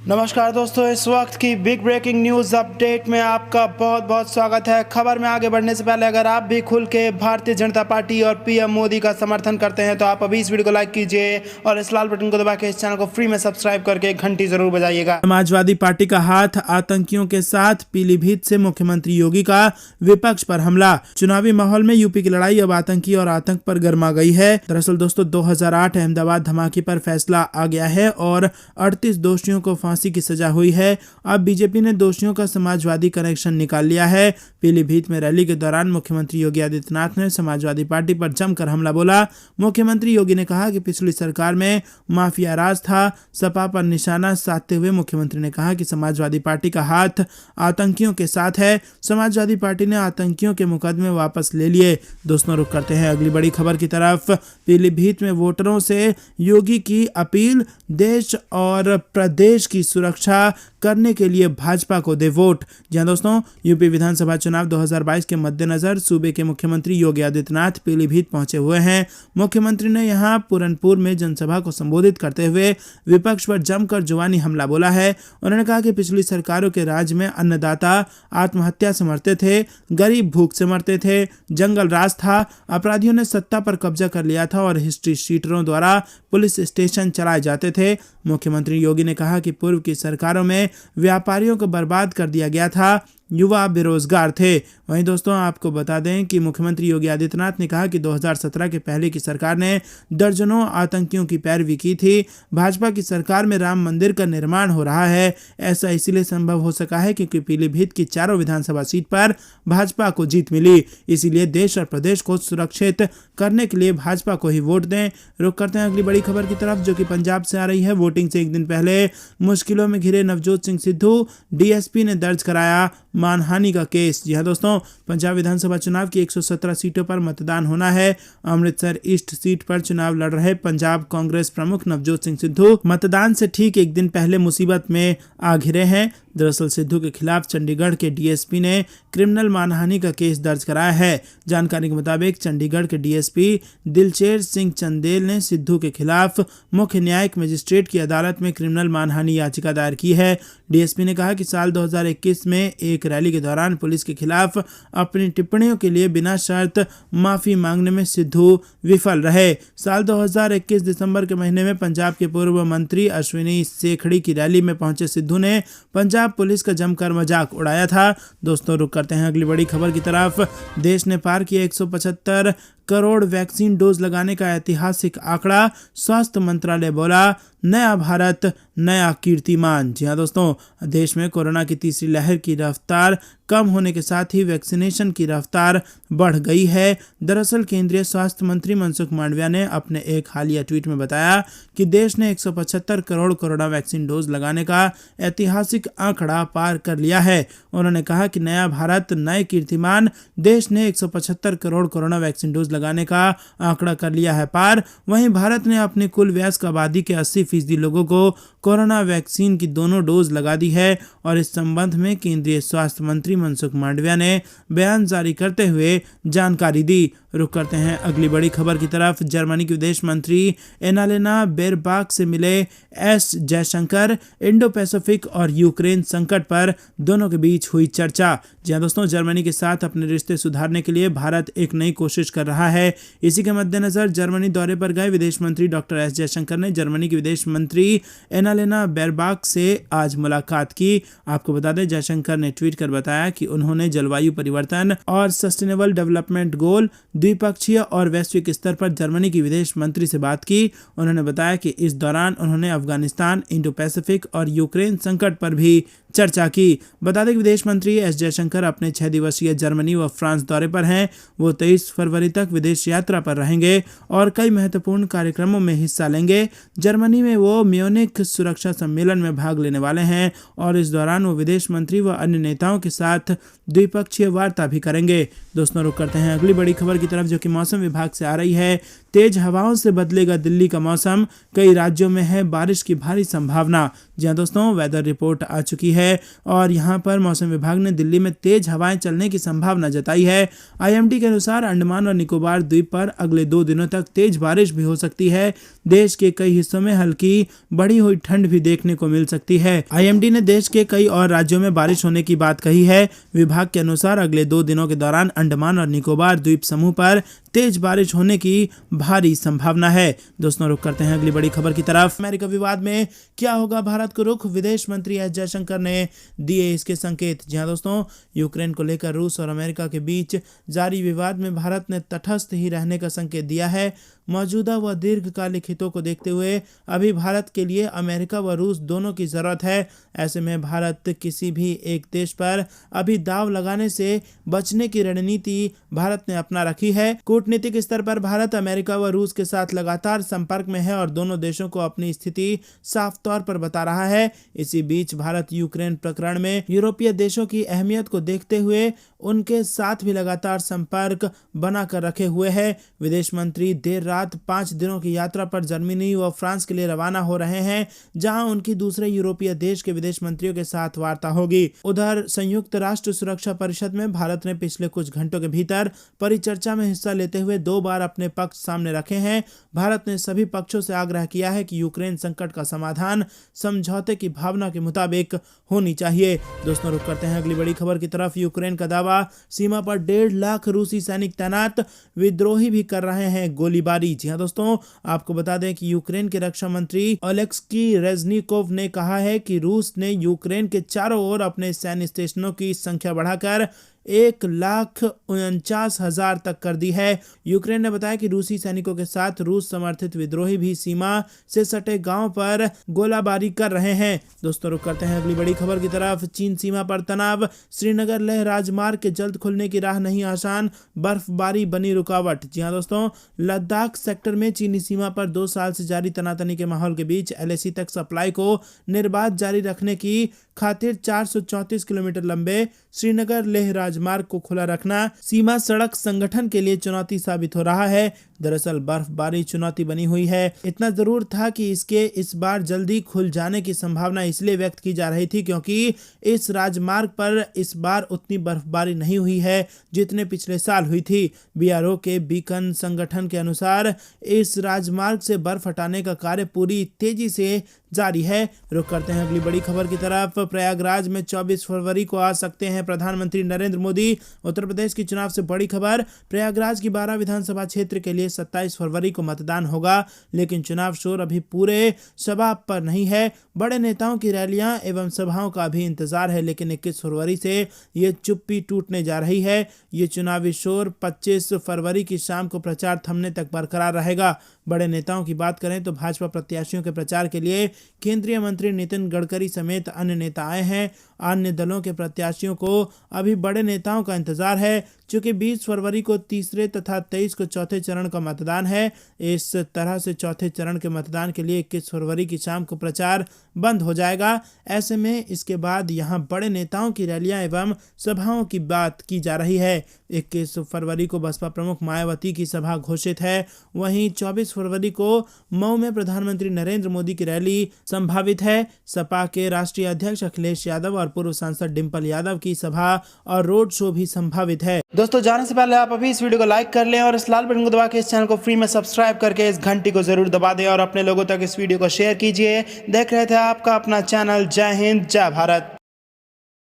नमस्कार दोस्तों, इस वक्त की बिग ब्रेकिंग न्यूज़ अपडेट में आपका बहुत बहुत स्वागत है। खबर में आगे बढ़ने से पहले अगर आप भी खुल के भारतीय जनता पार्टी और पीएम मोदी का समर्थन करते हैं तो आप अभी इस वीडियो को लाइक कीजिए और इस लाल बटन को दबा के इस चैनल को फ्री में सब्सक्राइब करके घंटी जरूर बजाइएगा। समाजवादी पार्टी का हाथ आतंकियों के साथ, पीलीभीत से मुख्यमंत्री योगी का विपक्ष पर हमला। चुनावी माहौल में यूपी की लड़ाई अब आतंकी और आतंक पर गर्मा गई है। दरअसल दोस्तों 2008 अहमदाबाद धमाके पर फैसला आ गया है और 38 दोषियों को फांसी की सजा हुई है। अब बीजेपी ने दोषियों का समाजवादी कनेक्शन निकाल लिया है। पीलीभीत में रैली के दौरान मुख्यमंत्री योगी आदित्यनाथ ने समाजवादी पार्टी पर जमकर हमला बोला। मुख्यमंत्री योगी ने कहा कि पिछली सरकार में माफिया राज था। सपा पर निशाना साधते हुए मुख्यमंत्री ने कहा कि समाजवादी पार्टी का हाथ आतंकियों के साथ है। समाजवादी पार्टी ने आतंकियों के मुकदमे वापस ले लिए। दोस्तों रुक करते हैं अगली बड़ी खबर की तरफ। पीलीभीत में वोटरों से योगी की अपील, देश और प्रदेश की सुरक्षा करने के लिए भाजपा को दे वोट। जहां दोस्तों यूपी विधानसभा चुनाव 2022 के मद्देनजर सूबे के मुख्यमंत्री योगी आदित्यनाथ पीलीभीत पहुंचे हुए हैं। मुख्यमंत्री ने यहां पूरनपुर में जनसभा को संबोधित करते हुए विपक्ष पर जमकर जुबानी हमला बोला है। उन्होंने कहा कि पिछली सरकारों के राज में अन्नदाता आत्महत्या से मरते थे, गरीब भूख से मरते थे, जंगल राज था, अपराधियों ने सत्ता पर कब्जा कर लिया था और हिस्ट्री शीटरों द्वारा पुलिस स्टेशन चलाए जाते थे। मुख्यमंत्री योगी ने कहा कि पूर्व की सरकारों में व्यापारियों को बर्बाद कर दिया गया था, युवा बेरोजगार थे। वहीं दोस्तों आपको बता दें कि मुख्यमंत्री योगी आदित्यनाथ ने कहा कि 2017 के पहले की सरकार ने दर्जनों आतंकियों की पैरवी की थी। भाजपा की सरकार में राम मंदिर का निर्माण हो रहा है। ऐसा इसलिए संभव हो सका है क्योंकि पीलीभीत की चारों विधानसभा सीट पर भाजपा को जीत मिली। इसीलिए देश और प्रदेश को सुरक्षित करने के लिए भाजपा को ही वोट दें। रुक करते हैं अगली बड़ी खबर की तरफ, जो कि पंजाब से आ रही है। वोटिंग से एक दिन पहले मुश्किलों में घिरे नवजोत सिंह सिद्धू, डीएसपी ने दर्ज कराया मानहानि का केस। जी हाँ दोस्तों, पंजाब विधानसभा चुनाव की 117 सीटों पर मतदान होना है। अमृतसर ईस्ट सीट पर चुनाव लड़ रहे पंजाब कांग्रेस प्रमुख नवजोत सिंह सिद्धू मतदान से ठीक एक दिन पहले मुसीबत में आ घिरे हैं। दरअसल सिद्धू के खिलाफ चंडीगढ़ के डीएसपी ने क्रिमिनल मानहानि का केस दर्ज कराया है। जानकारी के मुताबिक चंडीगढ़ के डीएसपी दिलचेर सिंह चंदेल ने सिद्धू के खिलाफ मुख्य न्यायिक मजिस्ट्रेट की अदालत में क्रिमिनल मानहानि याचिका दायर की है। डीएसपी ने कहा कि साल 2021 में एक रैली के दौरान पुलिस के खिलाफ अपनी टिप्पणियों के लिए बिना शर्त माफी मांगने में सिद्धू विफल रहे। साल 2021 दिसंबर के महीने में पंजाब के पूर्व मंत्री अश्विनी सेखड़ी की रैली में पहुंचे सिद्धू ने पंजाब पुलिस का जमकर मजाक उड़ाया था। दोस्तों रुक करते हैं अगली बड़ी खबर की तरफ। देश ने पार किया 175 करोड़ वैक्सीन डोज लगाने का ऐतिहासिक आंकड़ा। स्वास्थ्य मंत्रालय बोला, नया भारत नया कीर्तिमान। जी हाँ दोस्तों, देश में कोरोना की तीसरी लहर की रफ्तार कम होने के साथ ही वैक्सीनेशन की रफ्तार बढ़ गई है। दरअसल केंद्रीय स्वास्थ्य मंत्री मनसुख मांडविया ने अपने एक हालिया ट्वीट में बताया कि देश ने 175 करोड़ कोरोना वैक्सीन डोज लगाने का ऐतिहासिक आंकड़ा पार कर लिया है। उन्होंने कहा कि नया भारत नए कीर्तिमान, देश ने 175 करोड़ कोरोना वैक्सीन डोज लगाने का आंकड़ा कर लिया है पार। वहीं भारत ने अपनी कुल वयस्क आबादी के 80% लोगों को कोरोना वैक्सीन की दोनों डोज लगा दी है। और इस संबंध में केंद्रीय स्वास्थ्य मंत्री मनसुख मांडविया ने बयान जारी करते हुए जानकारी दी। रुक करते हैं अगली बड़ी खबर की तरफ। जर्मनी के विदेश मंत्री एनालेना बेरबाक से मिले एस जयशंकर। इंडो पैसिफिक और यूक्रेन संकट पर दोनों के बीच हुई चर्चा। जी हाँ दोस्तों, जर्मनी के साथ अपने रिश्ते सुधारने के लिए भारत एक नई कोशिश कर रहा है। इसी के मद्देनजर जर्मनी दौरे पर गए विदेश मंत्री डॉक्टर एस जयशंकर ने जर्मनी के विदेश मंत्री एनालेना बेरबाक से आज मुलाकात की। आपको बता दें, जयशंकर ने ट्वीट कर बताया कि उन्होंने जलवायु परिवर्तन और सस्टेनेबल डेवलपमेंट गोल, द्विपक्षीय और वैश्विक स्तर पर जर्मनी की विदेश मंत्री से बात की। उन्होंने बताया कि इस दौरान उन्होंने अफगानिस्तान, इंडो पैसिफिक और यूक्रेन संकट पर भी चर्चा की। बता दें कि विदेश मंत्री एस जयशंकर अपने 6 दिवसीय जर्मनी व फ्रांस दौरे पर हैं। वो 23 फरवरी तक विदेश यात्रा पर रहेंगे और कई महत्वपूर्ण कार्यक्रमों में हिस्सा लेंगे। जर्मनी में वो म्यूनिख सुरक्षा सम्मेलन में भाग लेने वाले हैं और इस दौरान वो विदेश मंत्री व अन्य नेताओं के साथ द्विपक्षीय वार्ता भी करेंगे। दोस्तों रुक करते हैं अगली बड़ी खबर की तरफ, जो कि मौसम विभाग से आ रही है। तेज हवाओं से बदलेगा दिल्ली का मौसम, कई राज्यों में है बारिश की भारी संभावना। जी हाँ दोस्तों, वेदर रिपोर्ट आ चुकी है और यहाँ पर मौसम विभाग ने दिल्ली में तेज हवाएं चलने की संभावना जताई है। आईएमडी के अनुसार अंडमान और निकोबार द्वीप पर अगले 2 दिनों तक तेज बारिश भी हो सकती है। देश के कई हिस्सों में हल्की बढ़ी हुई ठंड भी देखने को मिल सकती है। आईएमडी ने देश के कई और राज्यों में बारिश होने की बात कही है। विभाग के अनुसार अगले 2 दिनों के दौरान अंडमान और निकोबार द्वीप समूह पर तेज बारिश होने की भारी संभावना है। दोस्तों, रुक करते हैं अगली बड़ी खबर की तरफ। अमेरिका विवाद में क्या होगा भारत को रुख, विदेश मंत्री एस जयशंकर ने दिए इसके संकेत। जी हाँ दोस्तों, यूक्रेन को लेकर रूस और अमेरिका के बीच जारी विवाद में भारत ने तटस्थ ही रहने का संकेत दिया है। मौजूदा व दीर्घकालिक हितों को देखते हुए अभी भारत के लिए अमेरिका व रूस दोनों की जरूरत है। ऐसे में भारत किसी भी एक देश पर अभी दाव लगाने से बचने की रणनीति भारत ने अपना रखी है। कूटनीतिक स्तर पर भारत अमेरिका व रूस के साथ लगातार संपर्क में है और दोनों देशों को अपनी स्थिति साफ तौर पर बता रहा है। इसी बीच भारत यूक्रेन प्रकरण में यूरोपीय देशों की अहमियत को देखते हुए उनके साथ भी लगातार संपर्क बनाकर रखे हुए है। विदेश मंत्री देर रात 5 दिनों की यात्रा पर जर्मनी व फ्रांस के लिए रवाना हो रहे हैं, जहां उनकी दूसरे यूरोपीय देश के विदेश मंत्रियों के साथ वार्ता होगी। उधर संयुक्त राष्ट्र सुरक्षा परिषद में भारत ने पिछले कुछ घंटों के भीतर परिचर्चा में हिस्सा लेते हुए 2 बार अपने पक्ष सामने रखे हैं। भारत ने सभी पक्षों से आग्रह किया है कि यूक्रेन संकट का समाधान समझौते की भावना के मुताबिक होनी चाहिए। दोस्तों, रुक करते हैं अगली बड़ी खबर की तरफ। यूक्रेन का दावा, सीमा पर 1.5 लाख रूसी सैनिक तैनात, विद्रोही भी कर रहे हैं गोलीबारी। जी हाँ दोस्तों, आपको बता दें कि यूक्रेन के रक्षा मंत्री ओलेक्सी रेजनिकोव ने कहा है कि रूस ने यूक्रेन के चारों ओर अपने सैन्य स्टेशनों की संख्या बढ़ाकर 1,49,000 तक कर दी है। यूक्रेन ने बताया कि रूसी सैनिकों के साथ रूस समर्थित विद्रोही भी सीमा से सटे गांव पर गोलाबारी कर रहे हैं। दोस्तों, रुक करते हैं अगली बड़ी खबर की तरफ। चीन सीमा पर तनाव, श्रीनगर लेह राजमार्ग के जल्द खुलने की राह नहीं आसान, बर्फबारी बनी रुकावट। जी हाँ दोस्तों, लद्दाख सेक्टर में चीनी सीमा पर 2 साल से जारी तनातनी के माहौल के बीच LAC तक सप्लाई को निर्बाध जारी रखने की खातिर 434 किलोमीटर लंबे श्रीनगर लेह राजमार्ग को खुला रखना सीमा सड़क संगठन के लिए चुनौती साबित हो रहा है। दरअसल बर्फबारी चुनौती बनी हुई है। इतना जरूर था कि इसके इस बार जल्दी खुल जाने की संभावना इसलिए व्यक्त की जा रही थी क्योंकि इस राजमार्ग पर इस बार उतनी बर्फबारी नहीं हुई है जितने पिछले साल हुई थी। BRO के बीकन संगठन के अनुसार इस राजमार्ग से बर्फ हटाने का कार्य पूरी तेजी से जारी है। रुक करते हैं अगली बड़ी खबर की तरफ। प्रयागराज में 24 फरवरी को आ सकते हैं प्रधानमंत्री नरेंद्र मोदी। उत्तर प्रदेश की चुनाव से बड़ी खबर, प्रयागराज की 12 विधानसभा क्षेत्र के लिए 27 फरवरी को मतदान होगा, लेकिन चुनाव शोर अभी पूरे शबाब पर नहीं है। बड़े नेताओं की रैलियां एवं सभाओं का भी इंतजार है, लेकिन 21 फरवरी से ये चुप्पी टूटने जा रही है। ये चुनावी शोर 25 फरवरी की शाम को प्रचार थमने तक बरकरार रहेगा। बड़े नेताओं की बात करें तो भाजपा प्रत्याशियों के प्रचार के लिए केंद्रीय मंत्री नितिन गडकरी समेत अन्य नेता आए हैं। अन्य दलों के प्रत्याशियों को अभी बड़े नेताओं का इंतजार है। चूंकि 20 फरवरी को तीसरे तथा 23 को चौथे चरण का मतदान है, इस तरह से चौथे चरण के मतदान के लिए 21 फरवरी की शाम को प्रचार बंद हो जाएगा। ऐसे में इसके बाद यहां बड़े नेताओं की रैलियां एवं सभाओं की बात की जा रही है। 21 फरवरी को बसपा प्रमुख मायावती की सभा घोषित है। वहीं 24 फरवरी को मऊ में प्रधानमंत्री नरेंद्र मोदी की रैली संभावित है। सपा के राष्ट्रीय अध्यक्ष अखिलेश यादव और पूर्व सांसद डिंपल यादव की सभा और रोड शो भी संभावित है। दोस्तों, जाने से पहले आप अभी इस वीडियो को लाइक कर लें और इस लाल बटन को दबा के इस चैनल को फ्री में सब्सक्राइब करके इस घंटी को जरूर दबा दें और अपने लोगों तक इस वीडियो को शेयर कीजिए। देख रहे थे आपका अपना चैनल। जय हिंद, जय भारत।